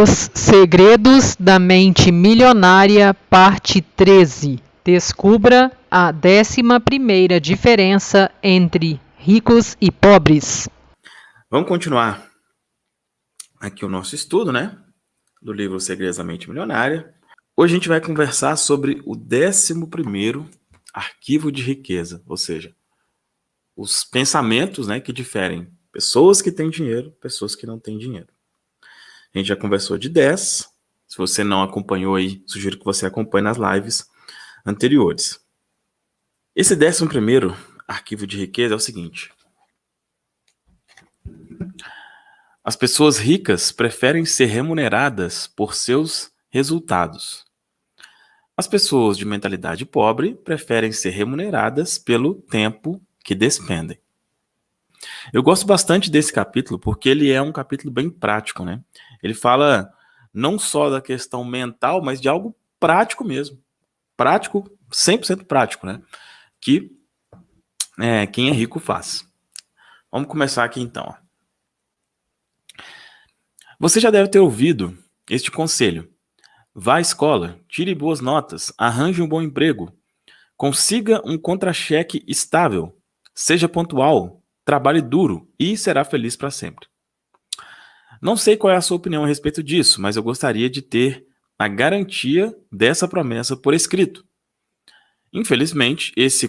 Os Segredos da Mente Milionária, Parte 13. Descubra a 11ª diferença entre ricos e pobres. Vamos continuar aqui o nosso estudo, né? Do livro Os Segredos da Mente Milionária. Hoje a gente vai conversar sobre o 11º arquivo de riqueza, ou seja, os pensamentos, né, que diferem pessoas que têm dinheiro, pessoas que não têm dinheiro. A gente já conversou de 10. Se você não acompanhou aí, sugiro que você acompanhe nas lives anteriores. Esse 11º arquivo de riqueza é o seguinte: as pessoas ricas preferem ser remuneradas por seus resultados. As pessoas de mentalidade pobre preferem ser remuneradas pelo tempo que despendem. Eu gosto bastante desse capítulo porque ele é um capítulo bem prático, né? Ele fala não só da questão mental, mas de algo prático mesmo. Prático, 100% prático, né? Que quem é rico faz. Vamos começar aqui então. Você já deve ter ouvido este conselho: vá à escola, tire boas notas, arranje um bom emprego, consiga um contra-cheque estável, seja pontual, trabalhe duro e será feliz para sempre. Não sei qual é a sua opinião a respeito disso, mas eu gostaria de ter a garantia dessa promessa por escrito. Infelizmente, esse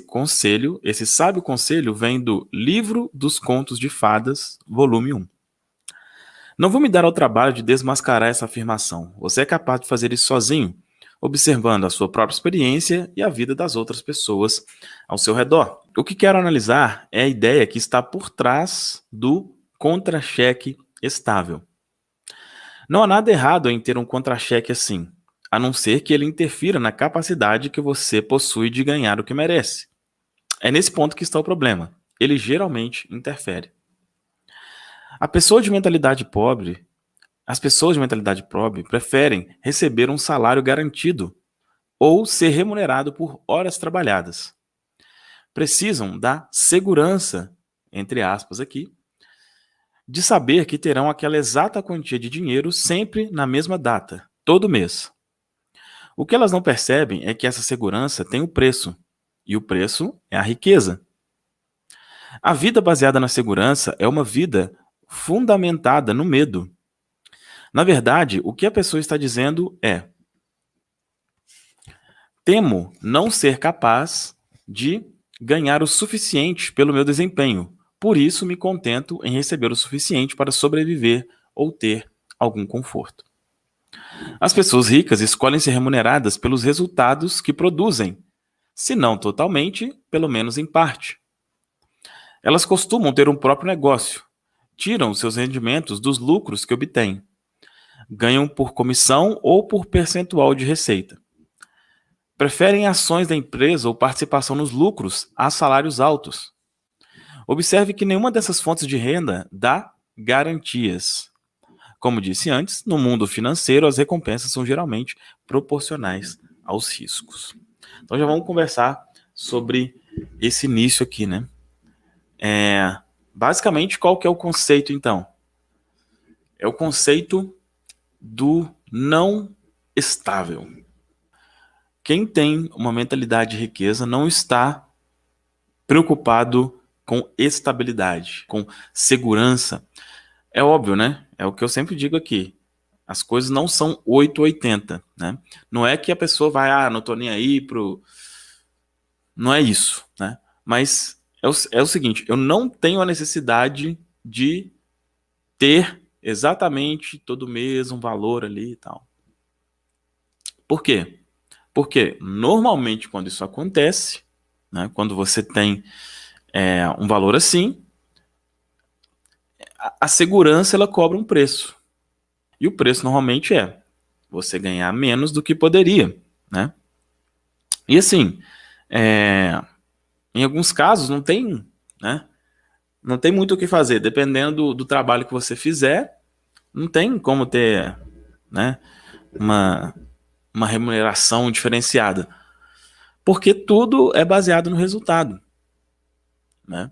sábio conselho, vem do Livro dos Contos de Fadas, volume 1. Não vou me dar ao trabalho de desmascarar essa afirmação. Você é capaz de fazer isso sozinho, observando a sua própria experiência e a vida das outras pessoas ao seu redor. O que quero analisar é a ideia que está por trás do contra-cheque estável. Não há nada errado em ter um contra-cheque assim, a não ser que ele interfira na capacidade que você possui de ganhar o que merece. É nesse ponto que está o problema. Ele geralmente interfere. As pessoas de mentalidade pobre preferem receber um salário garantido ou ser remunerado por horas trabalhadas. Precisam da segurança, entre aspas aqui, de saber que terão aquela exata quantia de dinheiro sempre na mesma data, todo mês. O que elas não percebem é que essa segurança tem um preço, e o preço é a riqueza. A vida baseada na segurança é uma vida fundamentada no medo. Na verdade, o que a pessoa está dizendo é: temo não ser capaz de ganhar o suficiente pelo meu desempenho, por isso me contento em receber o suficiente para sobreviver ou ter algum conforto. As pessoas ricas escolhem ser remuneradas pelos resultados que produzem, se não totalmente, pelo menos em parte. Elas costumam ter um próprio negócio, tiram seus rendimentos dos lucros que obtêm, ganham por comissão ou por percentual de receita. Preferem ações da empresa ou participação nos lucros a salários altos. Observe que nenhuma dessas fontes de renda dá garantias. Como disse antes, no mundo financeiro as recompensas são geralmente proporcionais aos riscos. Então já vamos conversar sobre esse início aqui, né? Basicamente, qual que é o conceito, então? É o conceito do não estável. Quem tem uma mentalidade de riqueza não está preocupado com estabilidade, com segurança. É óbvio, né? É o que eu sempre digo aqui. As coisas não são 880, né? Não é que a pessoa vai, não tô nem aí pro... Não é isso, né? Mas é o seguinte, eu não tenho a necessidade de ter exatamente todo mês um valor ali e tal. Por quê? Porque normalmente quando isso acontece, né, quando você tem um valor assim, a segurança ela cobra um preço. E o preço normalmente é você ganhar menos do que poderia, né? E assim, em alguns casos não tem, né? Não tem muito o que fazer. Dependendo do trabalho que você fizer, não tem como ter, né, uma remuneração diferenciada. Porque tudo é baseado no resultado, né?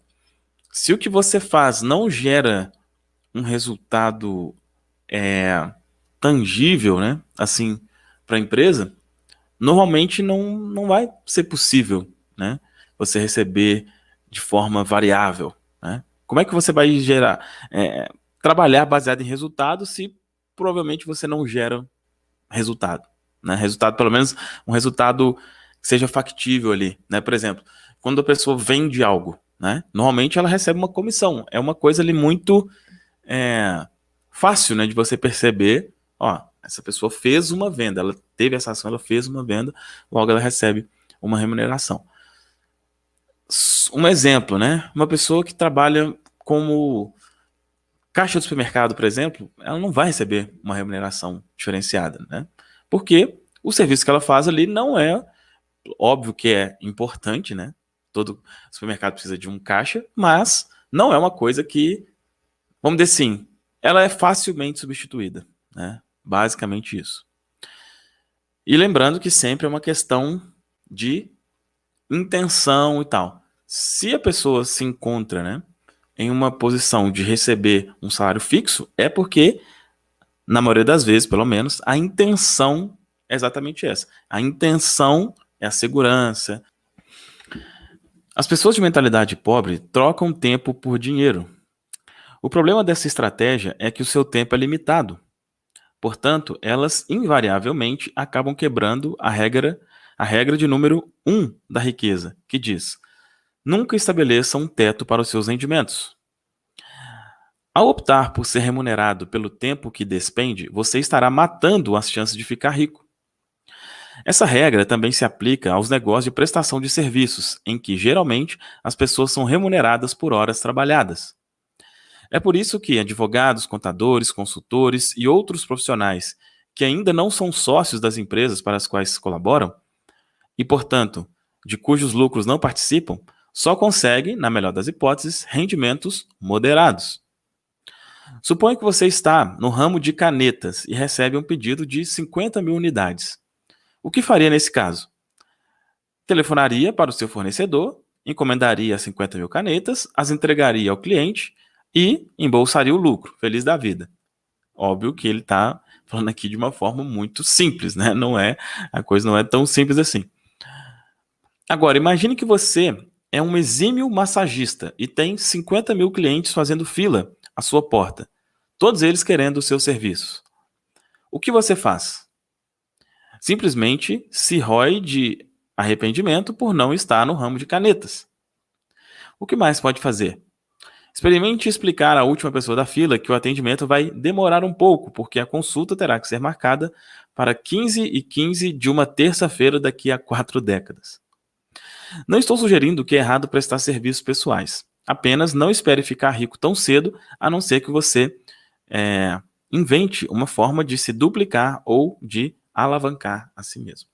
Se o que você faz não gera um resultado tangível, né, assim, para a empresa, normalmente não vai ser possível, né, você receber de forma variável, né? Como é que você vai trabalhar baseado em resultados se provavelmente você não gera resultado, né? Resultado, pelo menos um resultado que seja factível ali, né? Por exemplo, quando a pessoa vende algo, né? Normalmente ela recebe uma comissão. É uma coisa ali muito fácil, né, de você perceber, ó, essa pessoa fez uma venda, ela teve essa ação, ela fez uma venda, logo ela recebe uma remuneração. Um exemplo, né? Uma pessoa que trabalha como caixa do supermercado, por exemplo, ela não vai receber uma remuneração diferenciada, né? Porque o serviço que ela faz ali não é, óbvio que é importante, né? Todo supermercado precisa de um caixa, mas não é uma coisa que, vamos dizer assim, ela é facilmente substituída, né? Basicamente isso. E lembrando que sempre é uma questão de intenção e tal. Se a pessoa se encontra, né, em uma posição de receber um salário fixo, é porque, na maioria das vezes, pelo menos, a intenção é exatamente essa. A intenção é a segurança. As pessoas de mentalidade pobre trocam tempo por dinheiro. O problema dessa estratégia é que o seu tempo é limitado. Portanto, elas invariavelmente acabam quebrando a regra de número 1 da riqueza, que diz: nunca estabeleça um teto para os seus rendimentos. Ao optar por ser remunerado pelo tempo que despende, você estará matando as chances de ficar rico. Essa regra também se aplica aos negócios de prestação de serviços, em que geralmente as pessoas são remuneradas por horas trabalhadas. É por isso que advogados, contadores, consultores e outros profissionais que ainda não são sócios das empresas para as quais colaboram, e, portanto, de cujos lucros não participam, só conseguem, na melhor das hipóteses, rendimentos moderados. Suponha que você está no ramo de canetas e recebe um pedido de 50 mil unidades. O que faria nesse caso? Telefonaria para o seu fornecedor, encomendaria 50 mil canetas, as entregaria ao cliente e embolsaria o lucro, feliz da vida. Óbvio que ele está falando aqui de uma forma muito simples, né? A coisa não é tão simples assim. Agora, imagine que você é um exímio massagista e tem 50 mil clientes fazendo fila à sua porta, todos eles querendo os seus serviços. O que você faz? Simplesmente se rói de arrependimento por não estar no ramo de canetas. O que mais pode fazer? Experimente explicar à última pessoa da fila que o atendimento vai demorar um pouco, porque a consulta terá que ser marcada para 15h15 de uma terça-feira daqui a 4 décadas. Não estou sugerindo que é errado prestar serviços pessoais. Apenas não espere ficar rico tão cedo, a não ser que você invente uma forma de se duplicar ou de alavancar a si mesmo.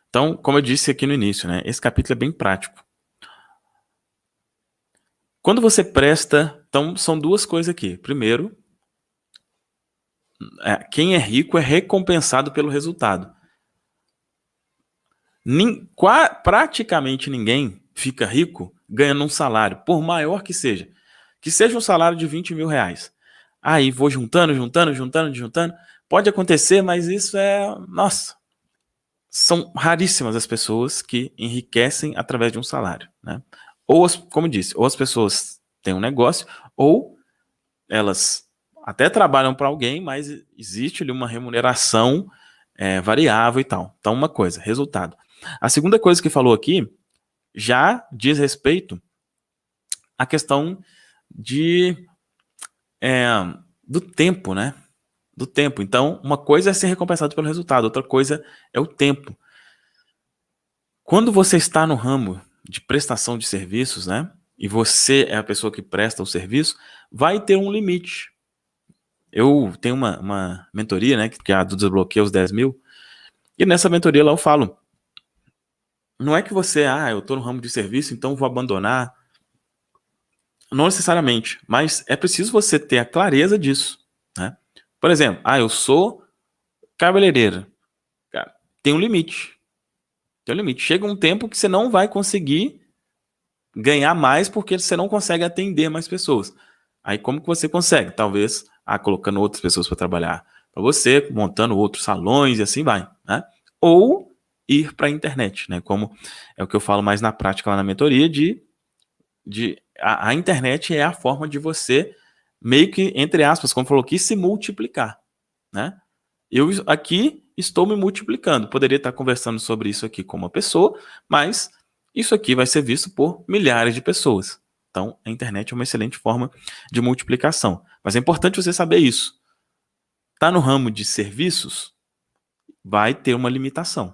Então, como eu disse aqui no início, né, esse capítulo é bem prático. Quando você presta, então são duas coisas aqui. Primeiro, quem é rico é recompensado pelo resultado. Praticamente ninguém fica rico ganhando um salário, por maior que seja. Que seja um salário de 20 mil reais. Aí vou juntando. Pode acontecer, mas isso nossa, são raríssimas as pessoas que enriquecem através de um salário, né? Ou, como disse, ou as pessoas têm um negócio, ou elas até trabalham para alguém, mas existe ali uma remuneração variável e tal. Então, uma coisa, resultado. A segunda coisa que falou aqui já diz respeito à questão do tempo, né? Do tempo. Então, uma coisa é ser recompensado pelo resultado, outra coisa é o tempo. Quando você está no ramo de prestação de serviços, né? E você é a pessoa que presta o serviço, vai ter um limite. Eu tenho uma mentoria, né? Que é a do Desbloqueio os 10 mil. E nessa mentoria lá eu falo, não é que você, eu estou no ramo de serviço, então vou abandonar. Não necessariamente, mas é preciso você ter a clareza disso, né? Por exemplo, eu sou cabeleireira. Cara, tem um limite. Tem um limite. Chega um tempo que você não vai conseguir ganhar mais porque você não consegue atender mais pessoas. Aí como que você consegue? Talvez colocando outras pessoas para trabalhar para você, montando outros salões e assim vai, né? Ou ir para a internet, né? Como é o que eu falo mais na prática lá na mentoria, a internet é a forma de você meio que, entre aspas, como falou aqui, se multiplicar, né? Eu aqui estou me multiplicando. Poderia estar conversando sobre isso aqui com uma pessoa, mas isso aqui vai ser visto por milhares de pessoas. Então, a internet é uma excelente forma de multiplicação. Mas é importante você saber isso. Está no ramo de serviços, vai ter uma limitação.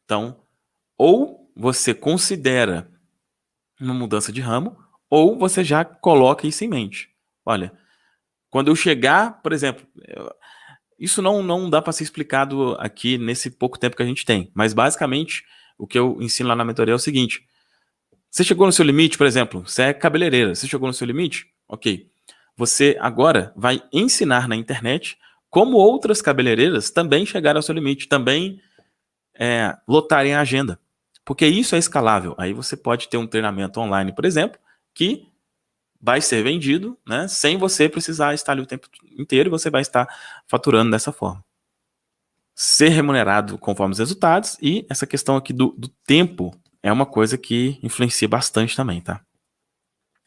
Então, ou você considera uma mudança de ramo, ou você já coloca isso em mente. Olha, quando eu chegar, por exemplo, isso não dá para ser explicado aqui nesse pouco tempo que a gente tem, mas basicamente o que eu ensino lá na mentoria é o seguinte: você chegou no seu limite, por exemplo, você é cabeleireira, você chegou no seu limite? Ok. Você agora vai ensinar na internet como outras cabeleireiras também chegaram ao seu limite, também lotarem a agenda. Porque isso é escalável. Aí você pode ter um treinamento online, por exemplo, que vai ser vendido, né, sem você precisar estar ali o tempo inteiro, e você vai estar faturando dessa forma. Ser remunerado conforme os resultados, e essa questão aqui do tempo é uma coisa que influencia bastante também, tá?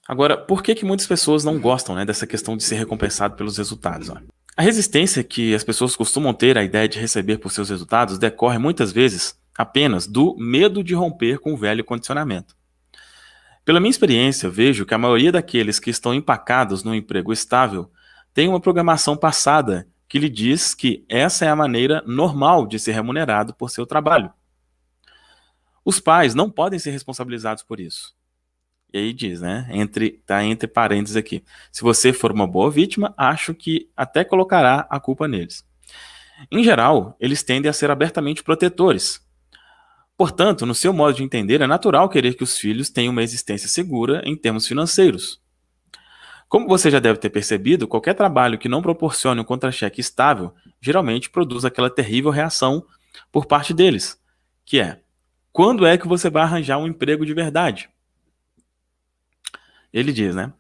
Agora, por que muitas pessoas não gostam, né, dessa questão de ser recompensado pelos resultados? Ó? A resistência que as pessoas costumam ter à ideia de receber por seus resultados decorre muitas vezes apenas do medo de romper com o velho condicionamento. Pela minha experiência, vejo que a maioria daqueles que estão empacados num emprego estável tem uma programação passada que lhe diz que essa é a maneira normal de ser remunerado por seu trabalho. Os pais não podem ser responsabilizados por isso. E aí diz, né? Tá entre parênteses aqui. Se você for uma boa vítima, acho que até colocará a culpa neles. Em geral, eles tendem a ser abertamente protetores. Portanto, no seu modo de entender, é natural querer que os filhos tenham uma existência segura em termos financeiros. Como você já deve ter percebido, qualquer trabalho que não proporcione um contra-cheque estável geralmente produz aquela terrível reação por parte deles, que é: quando é que você vai arranjar um emprego de verdade? Ele diz, né?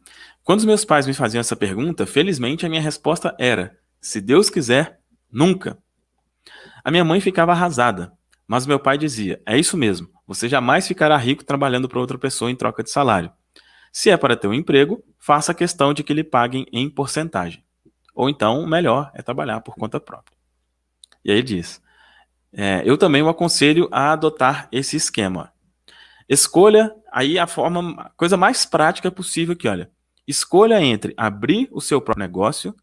Quando os meus pais me faziam essa pergunta, felizmente a minha resposta era: se Deus quiser, nunca. A minha mãe ficava arrasada, mas meu pai dizia: é isso mesmo, você jamais ficará rico trabalhando para outra pessoa em troca de salário. Se é para ter um emprego, faça questão de que lhe paguem em porcentagem. Ou então, o melhor é trabalhar por conta própria. E aí ele diz: eu também o aconselho a adotar esse esquema. Escolha aí a coisa mais prática possível aqui, olha. Escolha entre abrir o seu próprio negócio,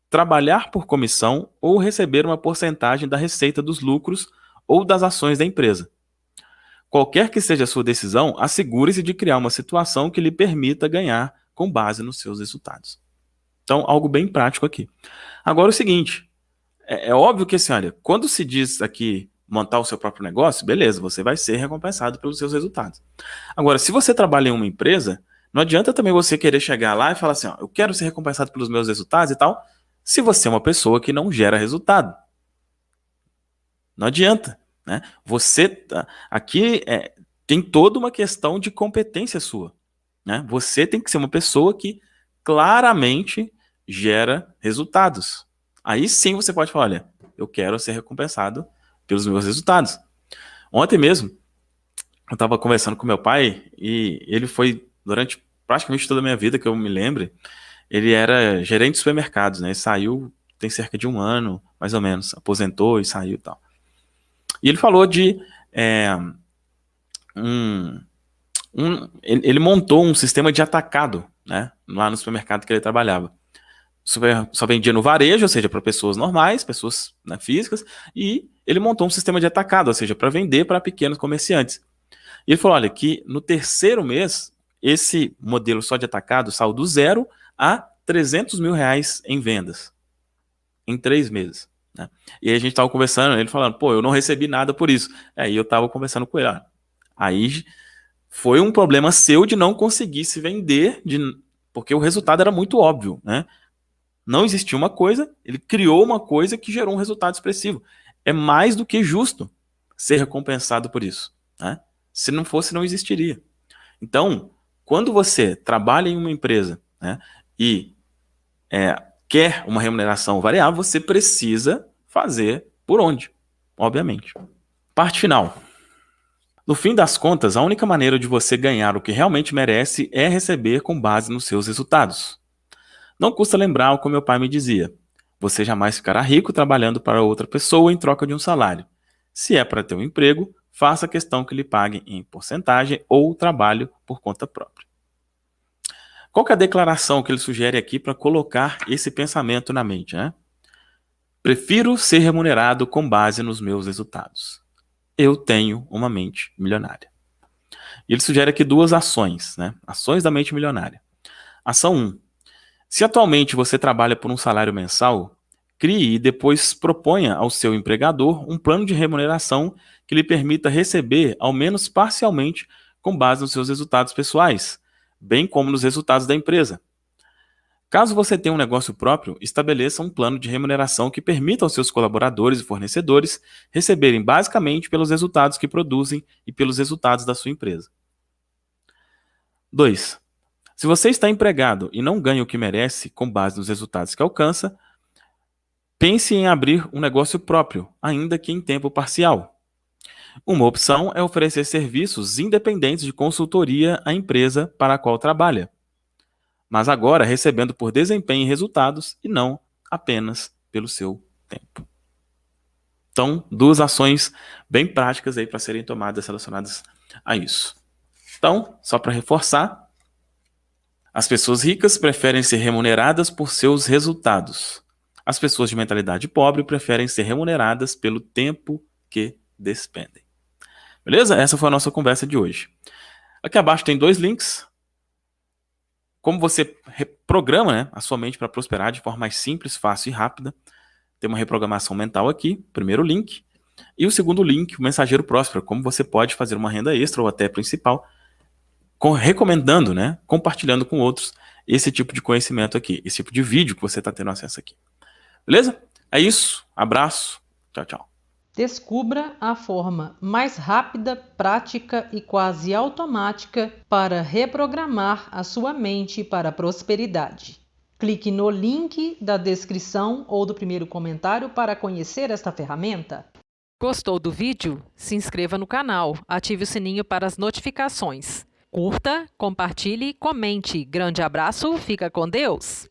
trabalhar por comissão ou receber uma porcentagem da receita dos lucros ou das ações da empresa. Qualquer que seja a sua decisão, assegure-se de criar uma situação que lhe permita ganhar com base nos seus resultados. Então, algo bem prático aqui. Agora, o seguinte, é óbvio que, assim, olha, quando se diz aqui montar o seu próprio negócio, beleza, você vai ser recompensado pelos seus resultados. Agora, se você trabalha em uma empresa, não adianta também você querer chegar lá e falar assim, ó, eu quero ser recompensado pelos meus resultados e tal, se você é uma pessoa que não gera resultado. Não adianta. Né? Você aqui tem toda uma questão de competência sua. Né? Você tem que ser uma pessoa que claramente gera resultados. Aí sim você pode falar, olha, eu quero ser recompensado pelos meus resultados. Ontem mesmo, eu estava conversando com meu pai e ele foi, durante praticamente toda a minha vida, que eu me lembre, ele era gerente de supermercados, né? Ele saiu tem cerca de 1 ano, mais ou menos, aposentou e saiu e tal. E ele falou de ele montou um sistema de atacado, né, lá no supermercado que ele trabalhava. Só vendia no varejo, ou seja, para pessoas normais, pessoas, né, físicas, e ele montou um sistema de atacado, ou seja, para vender para pequenos comerciantes. E ele falou, olha, que no 3º mês, esse modelo só de atacado saiu do 0 a 300 mil reais em vendas, em 3 meses. Né? E aí a gente estava conversando, ele falando, pô, eu não recebi nada por isso. Aí eu estava conversando com ele, aí foi um problema seu de não conseguir se vender, porque o resultado era muito óbvio, né? Não existia uma coisa, ele criou uma coisa que gerou um resultado expressivo. É mais do que justo ser recompensado por isso. Né? Se não fosse, não existiria. Então, quando você trabalha em uma empresa, né, e quer uma remuneração variável, você precisa fazer por onde? Obviamente. Parte final. No fim das contas, a única maneira de você ganhar o que realmente merece é receber com base nos seus resultados. Não custa lembrar o que meu pai me dizia: você jamais ficará rico trabalhando para outra pessoa em troca de um salário. Se é para ter um emprego, faça questão que lhe paguem em porcentagem ou trabalho por conta própria. Qual que é a declaração que ele sugere aqui para colocar esse pensamento na mente, né? Prefiro ser remunerado com base nos meus resultados. Eu tenho uma mente milionária. E ele sugere aqui duas ações, né? Ações da mente milionária. Ação 1. Se atualmente você trabalha por um salário mensal, crie e depois proponha ao seu empregador um plano de remuneração que lhe permita receber, ao menos parcialmente, com base nos seus resultados pessoais, bem como nos resultados da empresa. Caso você tenha um negócio próprio, estabeleça um plano de remuneração que permita aos seus colaboradores e fornecedores receberem basicamente pelos resultados que produzem e pelos resultados da sua empresa. 2. Se você está empregado e não ganha o que merece com base nos resultados que alcança, pense em abrir um negócio próprio, ainda que em tempo parcial. Uma opção é oferecer serviços independentes de consultoria à empresa para a qual trabalha, mas agora recebendo por desempenho e resultados e não apenas pelo seu tempo. Então, duas ações bem práticas aí para serem tomadas relacionadas a isso. Então, só para reforçar, as pessoas ricas preferem ser remuneradas por seus resultados. As pessoas de mentalidade pobre preferem ser remuneradas pelo tempo que despendem. Beleza? Essa foi a nossa conversa de hoje. Aqui abaixo tem 2 links. Como você reprograma, né, a sua mente para prosperar de forma mais simples, fácil e rápida. Tem uma reprogramação mental aqui, primeiro link. E o segundo link, o Mensageiro Próspero, como você pode fazer uma renda extra ou até principal, recomendando, né, compartilhando com outros esse tipo de conhecimento aqui, esse tipo de vídeo que você está tendo acesso aqui. Beleza? É isso. Abraço. Tchau, tchau. Descubra a forma mais rápida, prática e quase automática para reprogramar a sua mente para a prosperidade. Clique no link da descrição ou do primeiro comentário para conhecer esta ferramenta. Gostou do vídeo? Se inscreva no canal, ative o sininho para as notificações. Curta, compartilhe, comente. Grande abraço, fica com Deus!